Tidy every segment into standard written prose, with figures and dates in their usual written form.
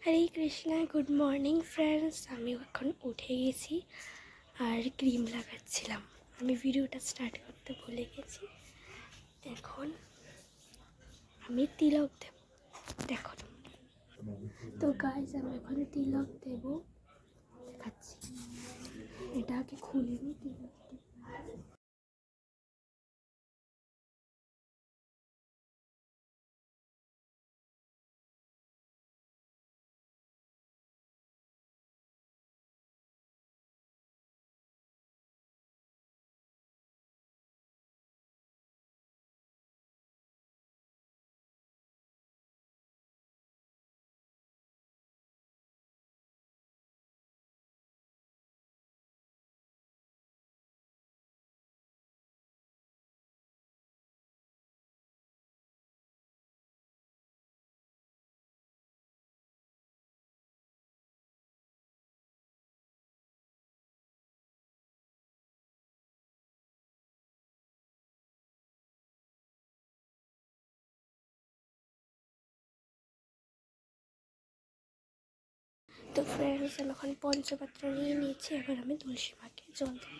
হরে Krishna, good morning friends. আমি এখন উঠে গেছি আর ক্রিম লাগাচ্ছিলাম। আমি ভিডিওটা স্টার্ট করতে ভুলে গেছি। এখন আমি তিলক দেব, দেখো। তো গাইজ, আমি এখন তিলক দেব, দেখাচ্ছি। এটা আগে খুলে নিই তিলক। তো ফ্রেন্ডস, আমি এখন পঞ্চপাত্র নিয়ে নিয়েছি। এবার আমি তুলসী মাকে জল দেব।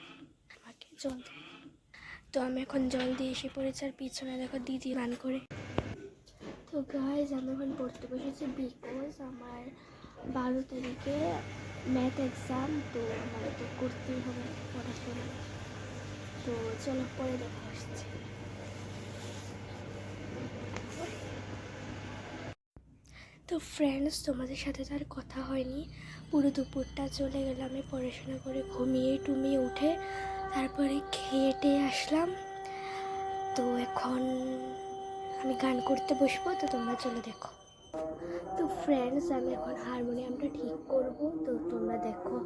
তো আমি এখন জল দিয়ে এসে পড়েছি, আর পিছনে দেখো দিদি রান করে। তো গাইজ, আমি এখন পড়তে বসেছি বিকজ আমার 12 তারিখে ম্যাথ এক্সাম। তো আমার তো করতেই হবে পড়াশোনা। তো চলো, পরে দেখা আসছে। তো ফ্রেন্ডস, তোমাদের সাথে তো আর কথা হয়নি। পুরো দুপুরটা চলে গেল আমি পড়াশোনা করে, ঘুমিয়ে উঠে তারপরে খেয়ে আসলাম। তো এখন আমি গান করতে বসবো, তো তোমরা চলে দেখো। তো ফ্রেন্ডস, আমি এখন হারমোনিয়ামটা ঠিক করব, তো তোমরা দেখো।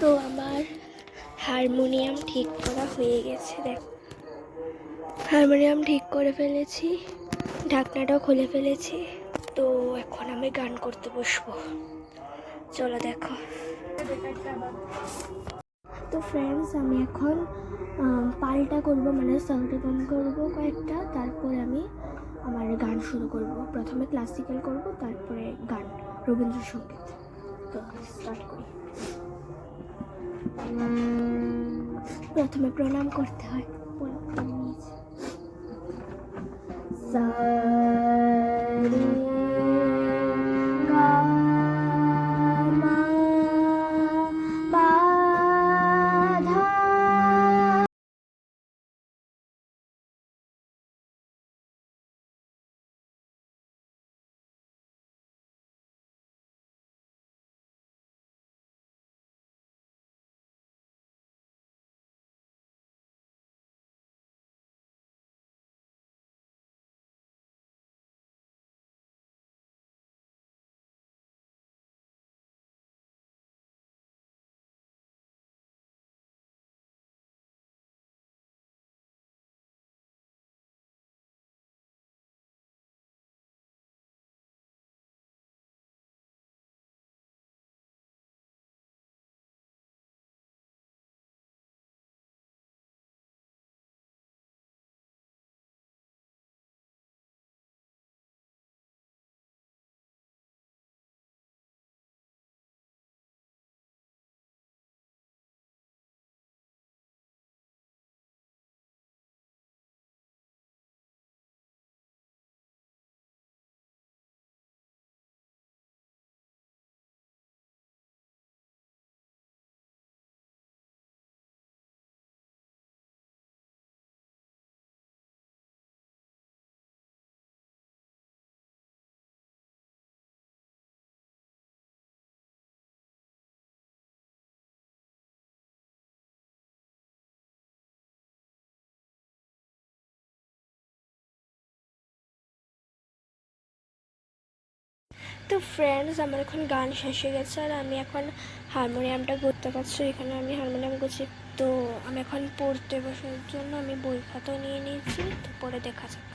তো আমার হারমোনিয়াম ঠিক করা হয়ে গেছে। দেখ, হারমোনিয়াম ঠিক করে ফেলেছি, ঢাকনাটাও খুলে ফেলেছি। তো এখন আমি গান করতে বসবো, চলো দেখো। তো ফ্রেন্ডস, আমি এখন পাল্টা করব, মানে সাউন্ড গান করবো কয়েকটা, তারপরে আমি আমার গান শুরু করব। প্রথমে ক্লাসিক্যাল করব, তারপরে গান, রবীন্দ্রসঙ্গীত। তো স্টার্ট করি। প্রথমে প্রণাম করতে হয়, নিয়েছি। তো ফ্রেন্ডস, আমার এখন গান শেষ হয়ে গেছে আর আমি এখন হারমোনিয়ামটা করতে পারছি। এখানে আমি হারমোনিয়াম করছি। তো আমি এখন পড়তে বসার জন্য আমি বই খাতাও নিয়ে নিয়েছি, তো পরে দেখা যাক।